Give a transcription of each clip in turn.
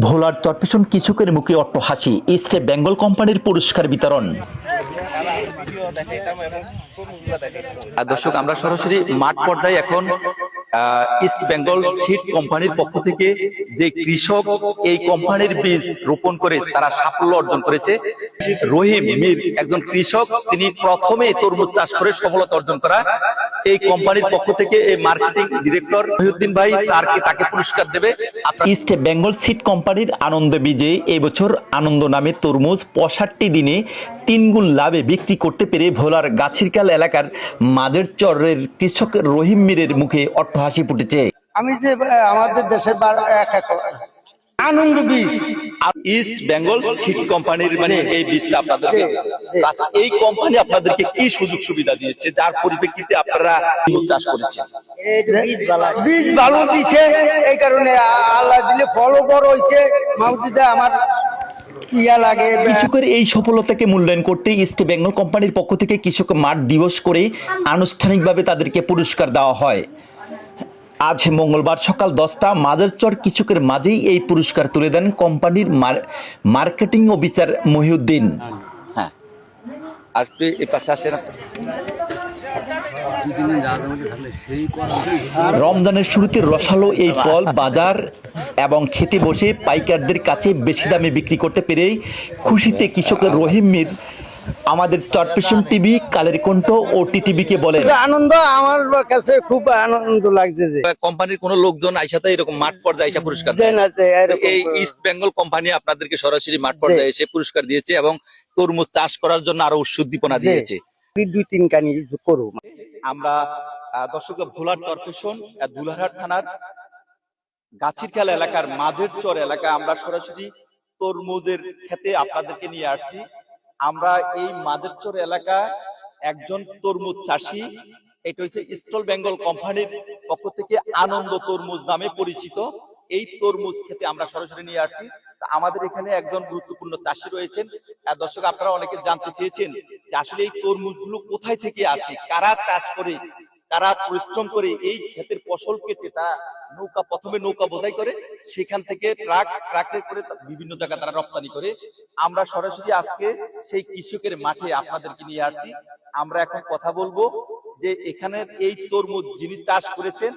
ভোলার চরপেশন কৃষকের মুখে অট্টহাসি, ইস্ট বেঙ্গল কোম্পানির পুরস্কার বিতরণ। দর্শক, আমরা সরাসরি মাঠ পর্যায়ে এখন ইস্ট বেঙ্গল সিড কোম্পানির পক্ষ থেকে যে কৃষক এই কোম্পানির বীজ রোপণ করে তারা সাফল্য অর্জন করেছে, রহিম মীর একজন কৃষক, তিনি প্রথমে তরমুজ চাষ করে সফলতা অর্জন করা। এই কোম্পানির পক্ষ থেকে এই মার্কেটিং ডিরেক্টর মহিউদ্দিন ভাই তাকে পুরস্কার দেবে। ইস্ট বেঙ্গল সিড কোম্পানির আনন্দ বীজে এবছর আনন্দ নামে তরমুজ 65 দিনে 3 গুণ লাভে বিক্রি করতে পেরে ভোলার গাছিরকাল এলাকার মাঝের চরের কৃষক রহিম মীরের মুখে অট্টহাসি ফুটেছে। আমি যে আমাদের দেশের আনন্দ বীজ ইস্ট বেঙ্গল সিড কোম্পানির মানে এই বীজটা আপনাদেরকে, আচ্ছা এই কোম্পানি আপনাদেরকে কি সুযোগ সুবিধা দিয়েছে যার পরিপ্রেক্ষিতে আপনারা চাষ করেছেন? বীজ ভালো দিছে, এই কারণে আল্লাহ দিলে ফলও বড় হইছে। মাউজিদা আমার কৃষকের এই সফলতাকে মূল্যায়ন করতে ইস্ট বেঙ্গল কোম্পানির পক্ষ থেকে কৃষক মাঠ দিবস করে আনুষ্ঠানিকভাবে তাদেরকে পুরস্কার দেওয়া হয়। আজ মঙ্গলবার সকাল 10টা মাঝেরচর কৃষকের মাঝেই এই পুরস্কার তুলে দেন কোম্পানির মার্কেটিং অফিসার মহিউদ্দিন। হ্যাঁ, আর এই পাশে আসেন। রমজানের শুরুতে রসালো এই ফল বাজার এবং খেতে বসে পাইকারদের কাছে বেশি দামে বিক্রি করতে পেরে খুশিতে কৃষকের রহিম মীর আমাদের চরপেশন টিভি, কালের কণ্ঠ ও টিটিভিকে বলেন, আনন্দ আমার কাছে খুব আনন্দ লাগছে যে কোম্পানির কোন লোকজন আইসাতে এরকম মাঠ পর্যায়ে আইসা পুরস্কার এই ইস্ট বেঙ্গল কোম্পানি আপনাদেরকে সরাসরি মাঠ পর্যায়ে এসে পুরস্কার দিয়েছে এবং তরমুজ চাষ করার জন্য আরো উদ্দীপনা দিয়েছে। 2-3 কানি করব। আমরা দর্শক, ভোলার চরপেশন দুলারহাট থানার গাছিরখাল এলাকার মাঝের চর এলাকা আমরা সরাসরি তরমুজের ক্ষেতে আপনাদেরকে নিয়ে আসছি। আমরা এই মাঝের চর এলাকা একজন তরমুজ চাষী, এটা হচ্ছে ইস্ট বেঙ্গল কোম্পানির পক্ষ থেকে আনন্দ তরমুজ নামে পরিচিত। এই তরমুজ খেতে আমরা সরাসরি নিয়ে আসছি। আমাদের এখানে একজন গুরুত্বপূর্ণ চাষী রয়েছেন। দর্শক, আপনারা অনেকে জানতে চেয়েছেন যে আসলে এই তরমুজগুলো কোথায় থেকে আসে, কারা চাষ করে, কারা পরিশ্রম করে এই ক্ষেতের ফসল কেটে তারা প্রথমে নৌকা বোঝাই করে সেখান থেকে ট্রাকে করে বিভিন্ন জায়গায় তারা রপ্তানি করে। আমরা সরাসরি আজকে সেই কৃষকের মাঠে আপনাদেরকে নিয়ে আসছি। আমরা এখন কথা বলবো যে এখানের এই তরমুজ যিনি চাষ করেছেন,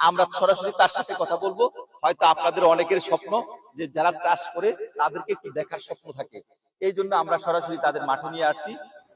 আমরা সরাসরি তার সাথে কথা বলবো। হয়তো আপনাদের অনেকের স্বপ্ন যে যারা চাষ করে তাদেরকে একটু দেখার স্বপ্ন থাকে, এই জন্য আমরা সরাসরি তাদের মাঠে নিয়ে আসছি।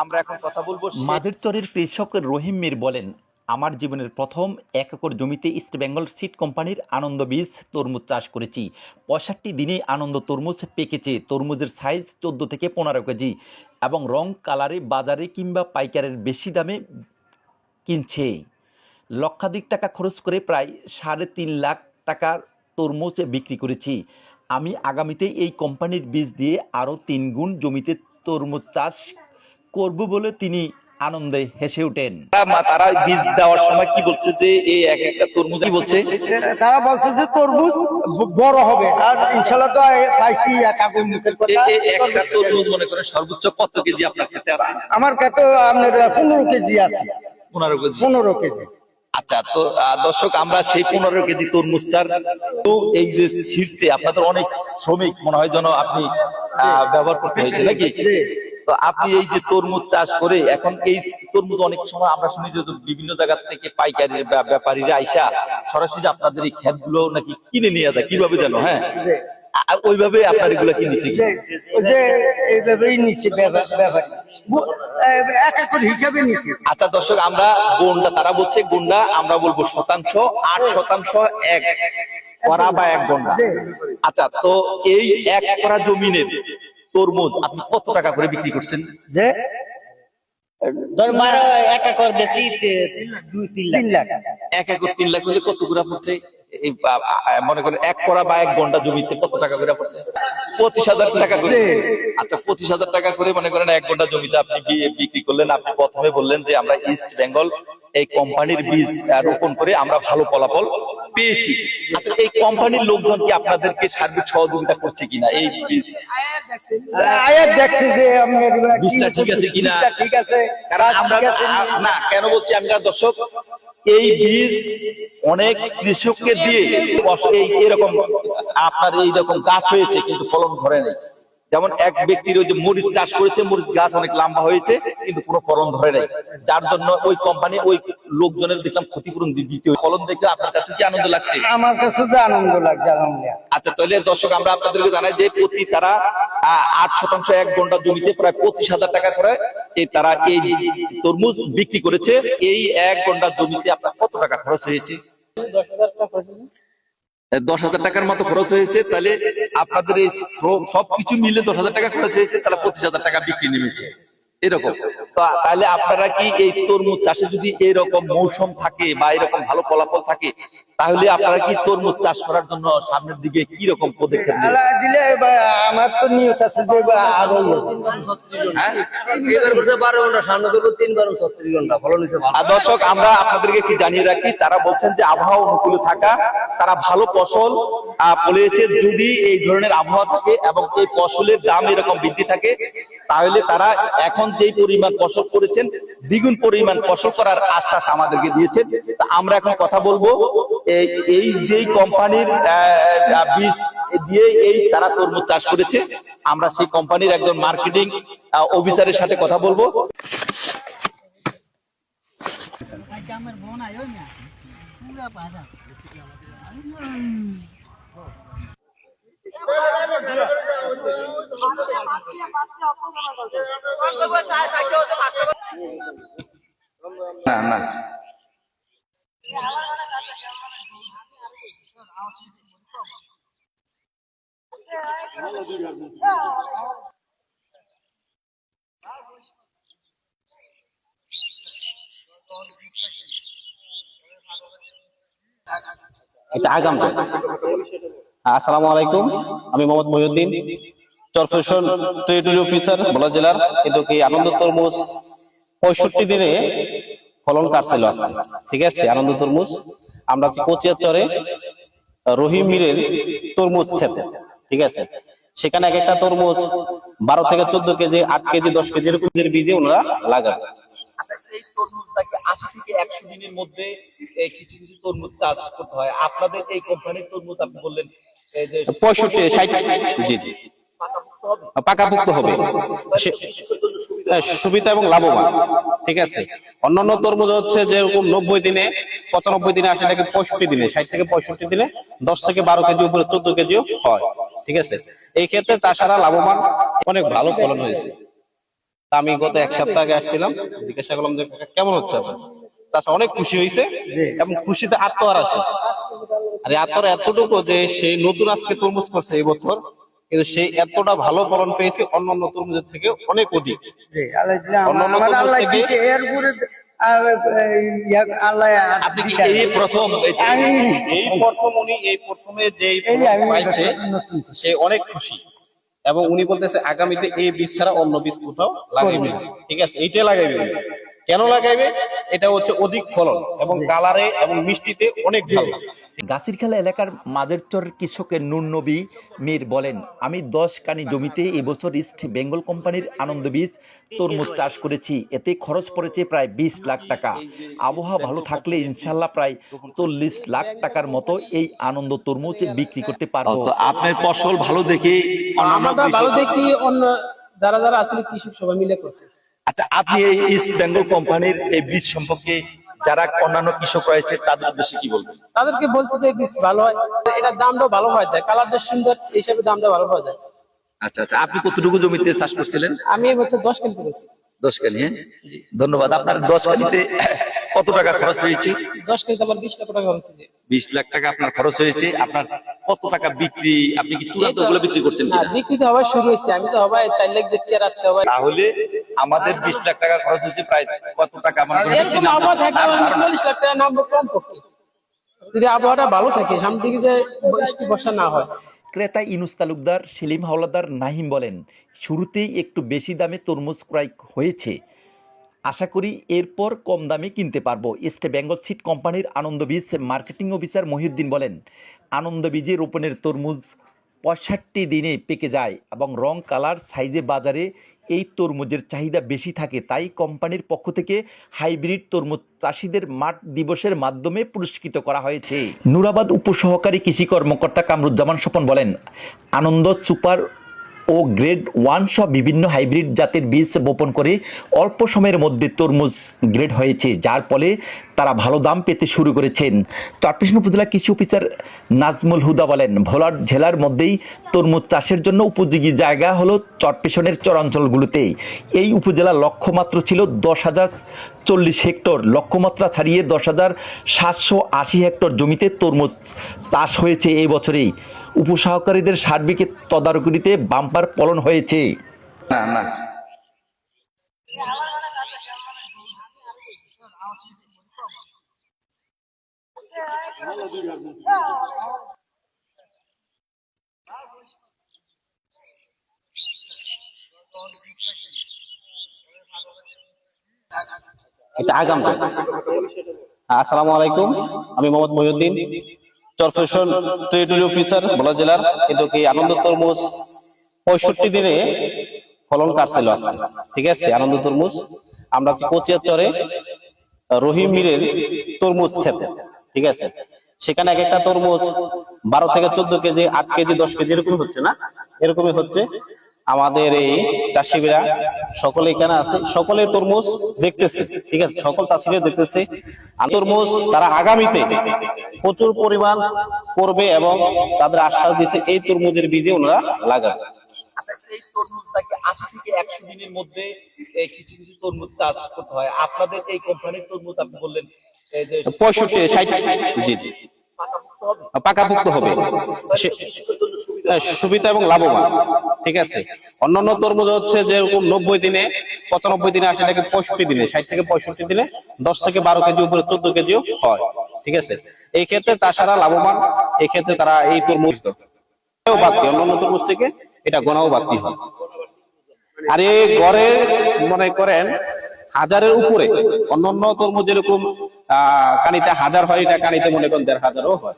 আমরা এখন কথা বলবো। মাঝের চরের কৃষক রহিম মীর বলেন, আমার জীবনের প্রথম 1 একর জমিতে ইস্ট বেঙ্গল সিড কোম্পানির আনন্দ বীজ তরমুজ চাষ করেছি। 65 দিনে আনন্দ তরমুজ পেকেছে। তরমুজের সাইজ 14 থেকে 15 কেজি এবং রং কালারে বাজারে কিংবা পাইকারের বেশি দামে কিনছে। লক্ষাধিক টাকা খরচ করে প্রায় 3.5 লাখ টাকার তরমুজ বিক্রি করেছি। আমি আগামীতে এই কোম্পানির বীজ দিয়ে আরও 3 গুণ জমিতে তরমুজ চাষ করব বলে তিনি আনন্দে হেসে ওঠেন। তারা বীজ দেওয়ার সময় কি বলছে যে এই এক একটা তরমুজ, কি বলছে তারা বলছে যে তরমুজ বড় হবে, আর ইনশাআল্লাহ তো পাইছি। কাকুর মুখের কথা, একটা তরমুজ মনে করেন সর্বোচ্চ কত কেজি আপনার ক্ষেতে আছে? আমার ক্ষেতে আপনার 15 কেজি আছে। 15 কেজি। আচ্ছা, তো দর্শক, আমরা সেই 15 কেজি তরমুজটার তো এই যে ছিঁড়তে আপনাদের অনেক শ্রমিক মনে হয় যেন আপনি ব্যবহার করতে হয়েছে নাকি? তো আপনি এই যে তরমুজ চাষ করে এখন এই তরমুজ অনেক সময় আমরা শুনি যে বিভিন্ন জায়গা থেকে পাইকারি ব্যাপারীরা আইসা সরাসরি আপনাদের এই ক্ষেতগুলো নাকি কিনে নিয়ে যায়, কিভাবে জানো? হ্যাঁ, ওইভাবে আপনার এগুলো কি নিচ্ছে? এইভাবেই নিচ্ছে ব্যাপারী, 1 একর হিসাবে নিচ্ছে। আচ্ছা দর্শক, আমরা গন্ডা, তারা বলছে গন্ডা, আমরা বলবো শতাংশ, 8% এক করা বা 1 গন্ডা। আচ্ছা, তো এই 1 একর জমিনের তরমুজ আপনি কত টাকা করে বিক্রি করছেন? যে ধর 1 একর বেশি 3 লাখ। 1 একর 3 লাখ হলে কত করে পড়ছে? এই মনে করেন 1 করা বা 1 গন্ডা জমিতে কত টাকা করে পড়ছে? 25,000 টাকা করে। আচ্ছা, 25,000 টাকা করে মনে করেন 1 গন্ডা জমিতে আপনি বিক্রি করলেন। আপনি প্রথমে বললেন যে আমরা ইস্ট বেঙ্গল এই কোম্পানির বীজ রোপণ করে আমরা ভালো ফলাফল পেয়েছি। আচ্ছা, এই কোম্পানির লোকজন কি আপনাদেরকে সার্বিক সহযোগিতা করছে কিনা? এই আয়াত দেখছে যে আপনার বীজটা ঠিক আছে কিনা? ঠিক আছে। কারণ আমরা না কেন বলছি আমি, দর্শক, এই বীজ অনেক কৃষককে দিয়ে এই এরকম আপনার এইরকম গাছ হয়েছে কিন্তু ফলন ধরে নেই। যেমন এক ব্যক্তির ওই যে মরিচ চাষ করেছে, মরিচ গাছ অনেক লম্বা হয়েছে কিন্তু কোনো ফলন ধরে নেই, যার জন্য ওই কোম্পানি ওই লোকজনের দেখলাম ক্ষতিপূরণ দিতে হয়। ফলন দেখে আপনার কাছে কি আনন্দ লাগছে? আমার কাছে তো আনন্দ লাগছে আলহামদুলিল্লাহ। আচ্ছা, তাহলে দর্শক আমরা আপনাদেরকে জানাই যে প্রতি তারা 8% 1 ঘন্টা জমিতে প্রায় 25,000 টাকা করে তারা এই তরমুজ বিক্রি করেছে। এই 1 ঘন্টা জমিতে আপনার কত টাকা খরচ হয়েছে? 10,000 টাকার মতো খরচ হয়েছে। তাহলে আপনাদের এই সবকিছু মিলে 10,000 টাকা খরচ হয়েছে, তাহলে 25,000 টাকা বিক্রি নেমেছে এরকম। তাহলে আপনারা কি এই তরমুজ চাষে যদি এরকম মৌসুম থাকে বা এরকম ভালো ফলাফল থাকে, তাহলে আপনারা কি তরমুজ চাষ করার জন্য সামনের দিকে কি রকম পদক্ষেপ নেবেন? আল্লাহ দিলে আমার তো নিয়ত আছে যে আরো হ্যাঁ? ঘন্টা আর দর্শক আমরা আপনাদেরকে একটু জানিয়ে রাখি, তারা বলছেন যে আবহাওয়া অনুকূলে থাকা, তারা ভালো ফসল ফলিয়েছে। যদি এই ধরনের আবহাওয়া থাকে এবং এই ফসলের দাম এরকম বৃদ্ধি থাকে, তাহলে তারা এখন যেই পরিমাণ ফসল করেছেন দ্বিগুণ পরিমাণ ফসল করার আশ্বাস আমাদেরকে দিয়েছেন। তা আমরা এখন কথা বলবো এই যেই কোম্পানির বীজ দিয়ে এই তারা তরমুজ চাষ করেছে, আমরা সেই কোম্পানির একজন মার্কেটিং অফিসারের সাথে কথা বলবো। না না, এটা আগাম। আসসালামু আলাইকুম, আমি মোহাম্মদ মহিউদ্দিন, চরফেশন ট্রেড অফিসার ভোলা জেলার। কিন্তু কি আনন্দ তরমুজ 65 দিনে ফলন কাটছিল আজকে, ঠিক আছে। আনন্দ তরমুজ আমরা কোচিয়ার চরে রহিম মিরের তরমুজ খেতে, ঠিক আছে। সেখানে এক একটা তরমুজ 12 থেকে 14 কেজি, 8 কেজি, 10 কেজি এরকম বীজে ওনারা লাগাবে। আচ্ছা, এই তরমুজটাকে 80 থেকে 100 দিনের মধ্যে এই কিছু কিছু তরমুজ চাষ করতে হয়। আপনাদের এই কোম্পানির তরমুজ আপনি বললেন এই যে 65 60, জি জি, পাকাপুক্ত হবে, সুবিধা এবং লাভবান, ঠিক আছে। অন্যান্য তরমুজ হচ্ছে যেরকম 90 দিনে 95 দিনে আসে, নাকি 65 দিনে, 60 থেকে 65 দিনে 10 থেকে 12 কেজি উপরে 14 কেজিও হয়, ঠিক আছে। এই ক্ষেত্রে চাষারা লাভবান, অনেক ভালো ফলন হয়েছে। তা আমি গত 1 সপ্তাহ আগে আসছিলাম, জিজ্ঞাসা করলাম যে কেমন হচ্ছে আপনার চাষা। অনেক খুশি হয়েছে এবং খুশিতে আত্মহারা আসে। আর আত্মহারা এতটুকু যে সে নতুন আজকে তরমুজ করছে এই বছর, কিন্তু সেই এতটা ভালো ফলন পেয়েছে অন্যান্য তরমুজের থেকে অনেক অধিক। অন্যান্য তরমুজ থেকে আপনি কি এই প্রথম উনি এই প্রথমে যে পাইছে সে অনেক খুশি, এবং উনি বলতেছে আগামীতে এই বীজ ছাড়া অন্য বীজ কোথাও লাগাইবে না, ঠিক আছে। এইটাই লাগাইবে। কেন লাগাইবে? এটা হচ্ছে অধিক ফলন এবং কালারে এবং মিষ্টিতে অনেক ভালো। গাছিরখালা এলাকার মাঝেরচর কৃষকের নূর নবী মীর বলেন, আমি 10 কানি জমিতে এবছর ইস্ট বেঙ্গল কোম্পানির আনন্দ বীজ তরমুজ চাষ করেছি। এতে খরচ পড়েছে প্রায় 20 লাখ টাকা। আবহাওয়া ভালো থাকলে ইনশাল্লাহ প্রায় 40 লাখ টাকার মতো এই আনন্দ তরমুজ বিক্রি করতে পারবো। তো আপনার ফসল ভালো দেখে আমরা ভালো দেখি, অন্য যারা যারা আসলে কৃষক সবাই মিলে করছে। আচ্ছা, আপনি এই ইস্ট বেঙ্গল কোম্পানির এই বীজ সম্পর্কে যারা অন্যান্য কৃষক রয়েছে তাদের উদ্দেশ্যে কি বলবেন? তাদেরকে বলছে যে বীজ ভালো হয়, এটার দামটাও ভালো হয়ে যায়, কালারটা সুন্দর, এই হিসাবে দামটা ভালো হয়ে যায়। আচ্ছা আচ্ছা, আপনি কতটুকু জমিতে চাষ করছিলেন? আমি এবছর 10 কেজি করেছি। 10 কানি, হ্যাঁ, ধন্যবাদ। আপনার 10 কানিতে কত টাকা খরচ হয়েছে? 10 কেজিতে আবার 20 লাখ টাকা হয়েছে। 20 লাখ টাকা আপনার খরচ হয়েছে। আপনার কত টাকা বিক্রি, আপনি কি চূড়ান্ত গুলো বিক্রি করছেন না, কিনা? বিক্রি তো হওয়া শুরু হয়েছে। আমি তো হবাই 4 লাখ দিচ্ছি, আর আজকে হবাই। তাহলে আমাদের 20 লাখ টাকা খরচ হয়েছে, প্রায় কত টাকা আমার এরকম আবহাওয়া থাকলে 40 লাখ টাকা নামবো কম পক্ষে, যদি আবহাওয়াটা ভালো থাকে, সামনের দিকে যে বৃষ্টি বর্ষা না হয়। ক্রেতা ইনুস তালুকদার, সেলিম হাওলাদার, নাহিম বলেন, শুরুতেই একটু বেশি দামে তরমুজ ক্রয় হয়েছে, আশা করি এরপর কম দামে কিনতে পারবো। ইস্ট বেঙ্গল সিড কোম্পানির আনন্দ বীজ মার্কেটিং অফিসার মহিউদ্দিন বলেন, আনন্দ বীজে রোপণের তরমুজ 65 দিনে পেকে যায় এবং রং কালার সাইজে বাজারে এই তরমুজের চাহিদা বেশি থাকে, তাই কোম্পানির পক্ষ থেকে হাইব্রিড তরমুজ চাষিদের মাঠ দিবসের মাধ্যমে পুরস্কৃত করা হয়েছে। নুরাবাদ উপসহকারী কৃষি কর্মকর্তা কামরুজ্জামান স্বপন বলেন, আনন্দ সুপার ও গ্রেড 1 সহ বিভিন্ন হাইব্রিড জাতের বীজ বপন করে অল্প সময়ের মধ্যে তরমুজ গ্রেড হয়েছে, যার ফলে তারা ভালো দাম পেতে শুরু করেছেন। চরপেশন উপজেলা কৃষি অফিসার নাজমুল হুদা বলেন, ভোলার জেলার মধ্যেই তরমুজ চাষের জন্য উপযোগী জায়গা হলো চরপেশনের চরাঞ্চলগুলোতে। এই উপজেলার লক্ষ্যমাত্রা ছিল 10,040 হেক্টর, লক্ষ্যমাত্রা ছাড়িয়ে 10,780 হেক্টর জমিতে তরমুজ চাষ হয়েছে এই বছরেই। উপসহকারীদের সার্বিক তদারকিতে বাম্পার ফলন হয়েছে। না না এটা আগাম। আসসালামু আলাইকুম, আমি মোহাম্মদ মহিউদ্দিন, চরফেশন টেরিটরি অফিসার ভোলা জেলার। কিন্তু কি আনন্দ তরমুজ 65 দিনে ফলন কাটছিল আজকে, ঠিক আছে। আনন্দ তরমুজ আমরা কোচিয়ার চরে রহিম মিরের তরমুজ খেতে, ঠিক আছে। সেখানে এক একটা তরমুজ 12 থেকে 14 কেজি, 8 কেজি, 10 কেজি এরকম হচ্ছে না, এরকমই হচ্ছে। আমাদের এই চাষিরা সকলে এখানে আছে, সকলে তরমুজ দেখতেছে, ঠিক আছে। সকল চাষিরা দেখতেছে তরমুজ তারা আগামীতে প্রচুর পরিমাণ করবে এবং তাদের আশ্বাস দিচ্ছে এই তরমুজের বীজে ওনারা লাগাবে। আচ্ছা, এই তরমুজটাকে 80 থেকে 100 দিনের মধ্যে এই কিছু কিছু তরমুজ চাষ করতে হয়। আপনাদের এই কোম্পানির তরমুজ আপনি বললেন এই যে 65-60, জি জি, পাকাপোক্ত হবে, সুবিধা এবং লাভবান, ঠিক আছে। অন্যান্য তরমুজ হচ্ছে যেরকম 90 দিনে 95 দিনে আসে, নাকি 65 দিনে, 60 থেকে 65 দিনে 10 থেকে 12 কেজি উপরে 14 কেজিও হয়, ঠিক আছে। এই ক্ষেত্রে চাষারা লাভবান, এই ক্ষেত্রে তারা এই তরমুজ বাড়তি, অন্যান্য তরমুজ থেকে এটা গোনাও বাড়তি হয়। আর এই গড়ে মনে করেন 1000-এর উপরে, অন্যান্য তরমুজ যেরকম কানিতে 1000 হয়, এটা কানিতে মনে করেন 1500-ও হয়।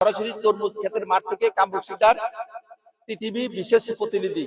সরাসরি তরমুজ ক্ষেতের মাঠ থেকে কামরূপ শিকদার, টিটিভি বিশেষ প্রতিনিধি।